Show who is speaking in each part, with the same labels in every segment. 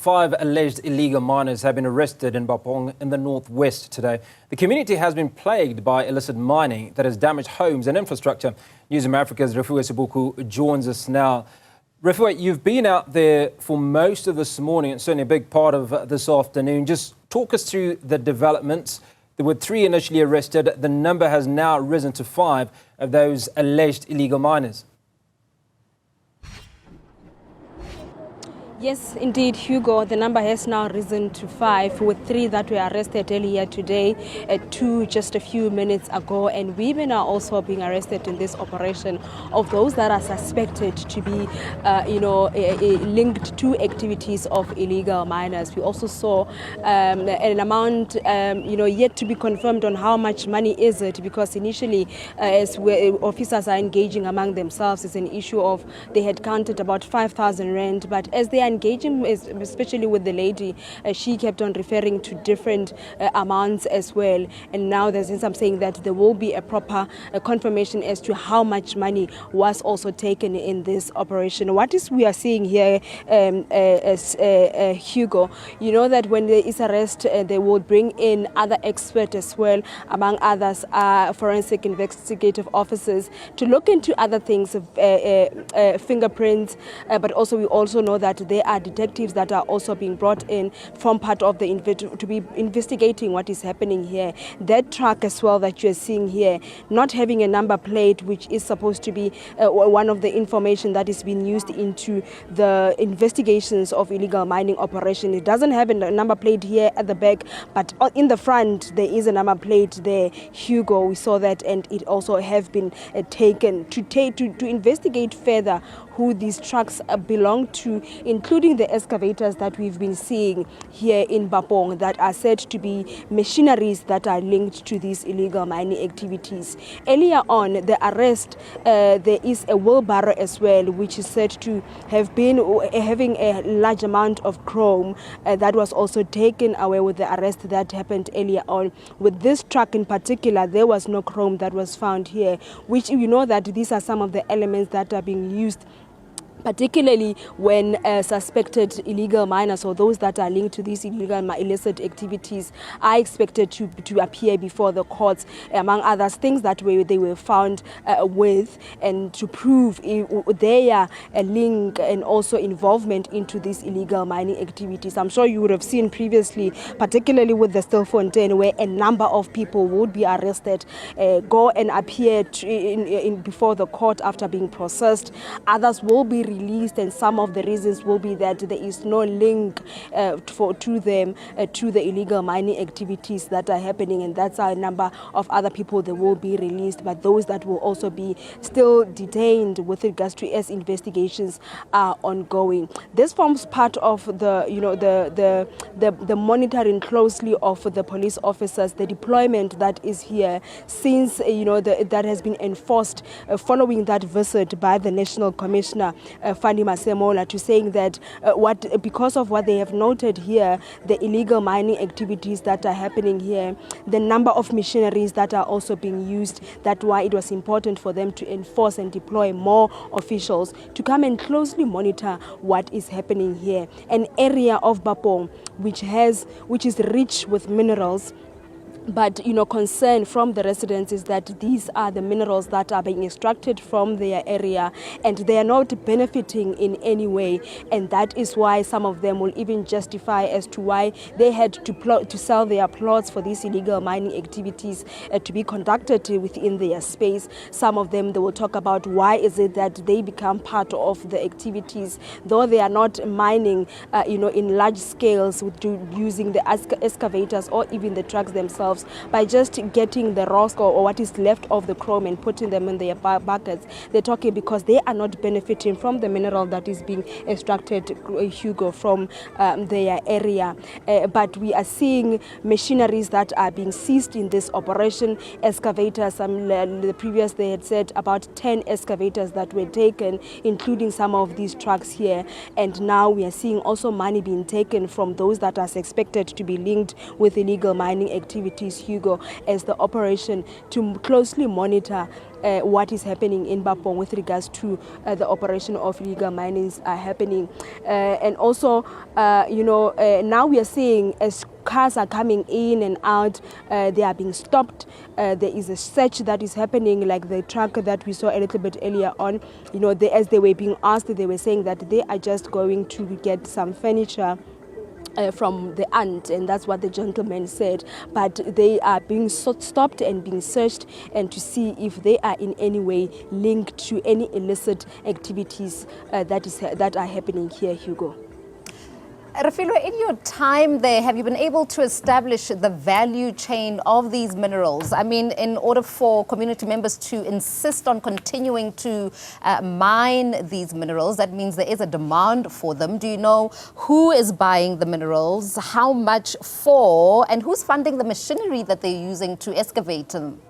Speaker 1: 5 alleged illegal miners have been arrested in Bapong in the northwest today. The community has been plagued by illicit mining that has damaged homes and infrastructure. Newzroom Afrika's Refiloe Seboko joins us now. Refiloe, you've been out there for most of this morning and certainly a big part of this afternoon. Just talk us through the developments. There were 3 initially arrested. The number has now risen to 5 of those alleged illegal miners.
Speaker 2: Yes, indeed, Hugo. The number has now risen to 5, with 3 that were arrested earlier today, 2 just a few minutes ago, and women are also being arrested in this operation of those that are suspected to be, linked to activities of illegal miners. We also saw an amount, yet to be confirmed on how much money is it, because initially, as officers are engaging among themselves, it's an issue of they had counted about 5,000 rand, but as they are engaging, especially with the lady, she kept on referring to different amounts as well. And now there's some saying that there will be a proper confirmation as to how much money was also taken in this operation. What is we are seeing here, Hugo, you know that when there is arrest, they will bring in other experts as well, among others forensic investigative officers, to look into other things, fingerprints, but also we also know that there are detectives that are also being brought in from part of the to be investigating what is happening here. That truck as well that you're seeing here, not having a number plate, which is supposed to be one of the information that is being used into the investigations of illegal mining operation. It doesn't have a number plate here at the back, but in the front there is a number plate there, Hugo. We saw that, and it also have been taken to investigate further who these trucks belong to, including the excavators that we've been seeing here in Bapong that are said to be machineries that are linked to these illegal mining activities. Earlier on, the arrest, there is a wheelbarrow as well, which is said to have been having a large amount of chrome that was also taken away with the arrest that happened earlier on. With this truck in particular, there was no chrome that was found here, which you know that these are some of the elements that are being used particularly when suspected illegal miners or those that are linked to these illicit activities are expected to appear before the courts, among others, things that they were found with, and to prove their link and also involvement into these illegal mining activities. I'm sure you would have seen previously, particularly with the Stilfontein, where a number of people would be arrested, go and appear before the court after being processed. Others will be released, and some of the reasons will be that there is no link to them to the illegal mining activities that are happening, and that's a number of other people that will be released, but those that will also be still detained with regards to as investigations are ongoing. This forms part of the the monitoring closely of the police officers, the deployment that is here since that has been enforced following that visit by the National Commissioner Fani Masemola, to saying that because of what they have noted here, the illegal mining activities that are happening here, the number of machineries that are also being used, that's why it was important for them to enforce and deploy more officials to come and closely monitor what is happening here. An area of Bapong which is rich with minerals, but concern from the residents is that these are the minerals that are being extracted from their area and they are not benefiting in any way, and that is why some of them will even justify as to why they had to sell their plots for these illegal mining activities to be conducted within their space. Some of them, they will talk about why is it that they become part of the activities, though they are not mining in large scales using the excavators or even the trucks themselves, by just getting the raw or what is left of the chrome and putting them in their buckets. They're talking because they are not benefiting from the mineral that is being extracted, Hugo, from their area. But we are seeing machineries that are being seized in this operation. Excavators, the previous they had said about 10 excavators that were taken, including some of these trucks here. And now we are seeing also money being taken from those that are suspected to be linked with illegal mining activities. activities, Hugo, as the operation to closely monitor what is happening in Bapong with regards to the operation of illegal minings happening. And also, now we are seeing as cars are coming in and out, they are being stopped. There is a search that is happening, like the truck that we saw a little bit earlier on. As they were being asked, they were saying that they are just going to get some furniture from the aunt, and that's what the gentleman said. But they are being stopped and being searched, and to see if they are in any way linked to any illicit activities that are happening here, Hugo.
Speaker 3: Refiloe, in your time there, have you been able to establish the value chain of these minerals? I mean, in order for community members to insist on continuing to mine these minerals, that means there is a demand for them. Do you know who is buying the minerals, how much for, and who's funding the machinery that they're using to excavate them?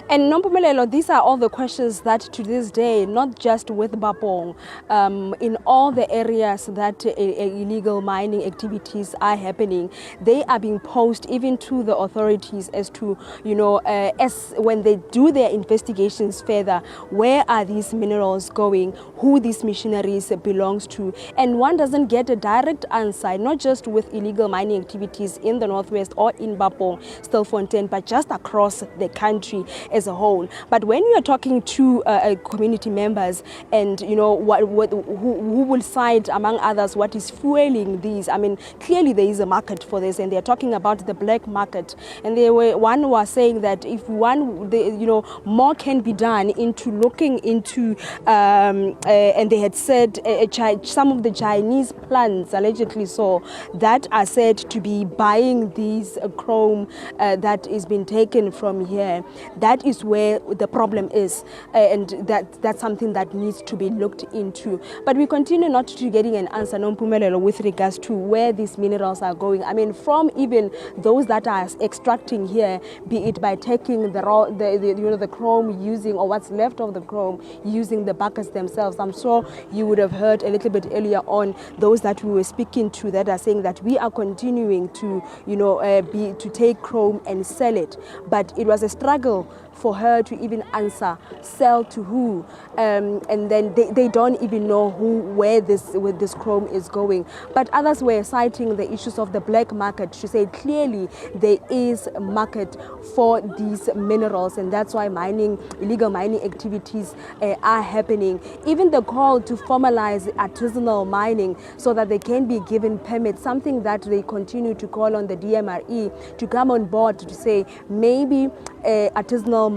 Speaker 2: And Nompumelelo, these are all the questions that to this day, not just with Bapong, in all the areas that illegal mining activities are happening, they are being posed even to the authorities as to, as when they do their investigations further, where are these minerals going, who these machineries belongs to. And one doesn't get a direct answer, not just with illegal mining activities in the Northwest or in Bapong, Stilfontein, but just across the country as a whole. But when you are talking to community members and who will cite, among others, what is fueling these, I mean, clearly there is a market for this, and they are talking about the black market. And one was saying that if more can be done into looking into, and they had said some of the Chinese plants, allegedly so, that are said to be buying these chrome that is being taken from here. That is where the problem is, and that's something that needs to be looked into. But we continue not to getting an answer, Nompumelelo, with regards to where these minerals are going. I mean, from even those that are extracting here, be it by taking the chrome, using, or what's left of the chrome, using the buckets themselves. I'm sure you would have heard a little bit earlier on those that we were speaking to that are saying that we are continuing to to take chrome and sell it, but it was a struggle for her to even answer, sell to who, and then they don't even know where this chrome is going. But others were citing the issues of the black market to say clearly there is a market for these minerals, and that's why illegal mining activities are happening. Even the call to formalize artisanal mining so that they can be given permits, something that they continue to call on the DMRE to come on board to say maybe artisanal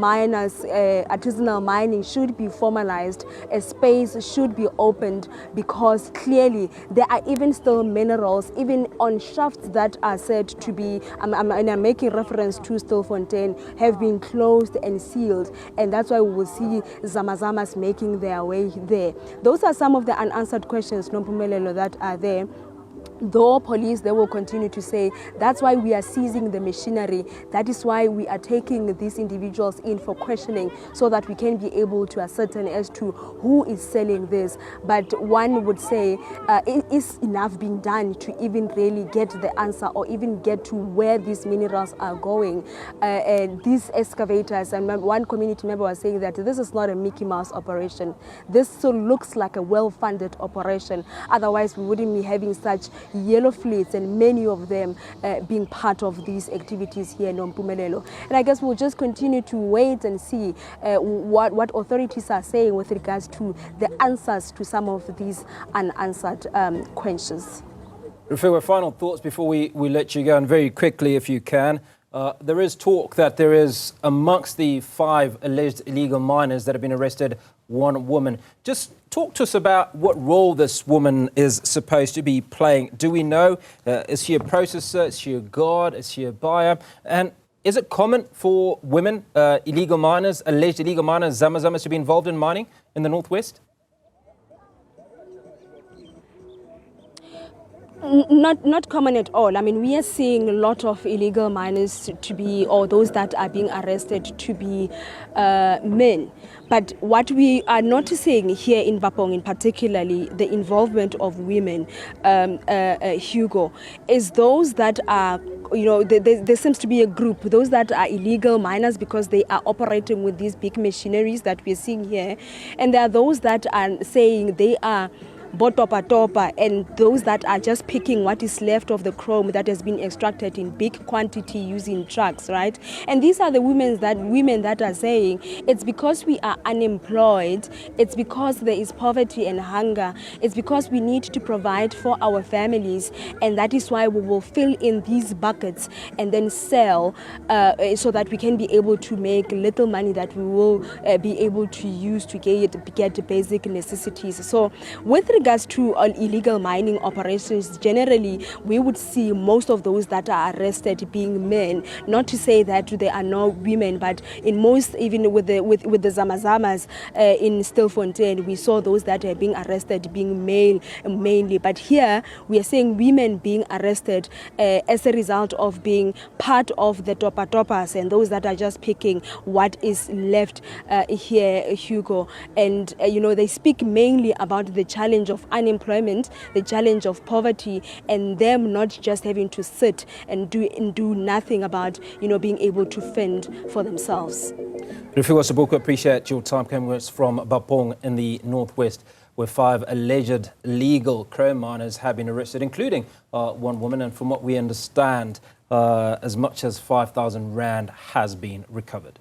Speaker 2: mining should be formalized, a space should be opened, because clearly there are even still minerals, even on shafts that are said to be, I'm making reference to Stilfontein, have been closed and sealed, and that's why we will see Zama Zamas making their way there. Those are some of the unanswered questions, Nompumelelo, that are there. Though police, they will continue to say that's why we are seizing the machinery. That is why we are taking these individuals in for questioning, so that we can be able to ascertain as to who is selling this. But one would say, is enough being done to even really get the answer, or even get to where these minerals are going? These excavators, and one community member was saying that this is not a Mickey Mouse operation. This still looks like a well-funded operation. Otherwise, we wouldn't be having such yellow fleets, and many of them being part of these activities here in Nompumelelo. And I guess we'll just continue to wait and see what authorities are saying with regards to the answers to some of these unanswered questions.
Speaker 1: Refiloe, final thoughts before we let you go, and very quickly if you can. There is talk that there is, amongst the 5 alleged illegal miners that have been arrested, one woman. Just talk to us about what role this woman is supposed to be playing. Do we know? Is she a processor? Is she a guard? Is she a buyer? And is it common for women, illegal miners, alleged illegal miners, Zama Zamas, to be involved in mining in the Northwest?
Speaker 2: Not common at all. I mean, we are seeing a lot of illegal miners to be, or those that are being arrested to be men. But what we are noticing here in Bapong, in particularly the involvement of women, Hugo, is those that are, there seems to be a group, those that are illegal miners because they are operating with these big machineries that we're seeing here. And there are those that are saying they are botopa, and those that are just picking what is left of the chrome that has been extracted in big quantity using trucks, right? And these are the women that are saying it's because we are unemployed, it's because there is poverty and hunger, it's because we need to provide for our families, and that is why we will fill in these buckets and then sell so that we can be able to make little money that we will be able to use to get basic necessities. So with regards to illegal mining operations, generally we would see most of those that are arrested being men. Not to say that there are no women, but in most, even with the Zama Zamas in Stilfontein, we saw those that are being arrested being male mainly. But here we are seeing women being arrested as a result of being part of the topas and those that are just picking what is left here, Hugo. And they speak mainly about the challenge of unemployment, the challenge of poverty, and them not just having to sit and do nothing about being able to fend for themselves.
Speaker 1: Refiloe, Seboko, appreciate your time coming with us from Bapong in the northwest, where 5 alleged illegal chrome miners have been arrested, including one woman, and from what we understand, as much as 5,000 rand has been recovered.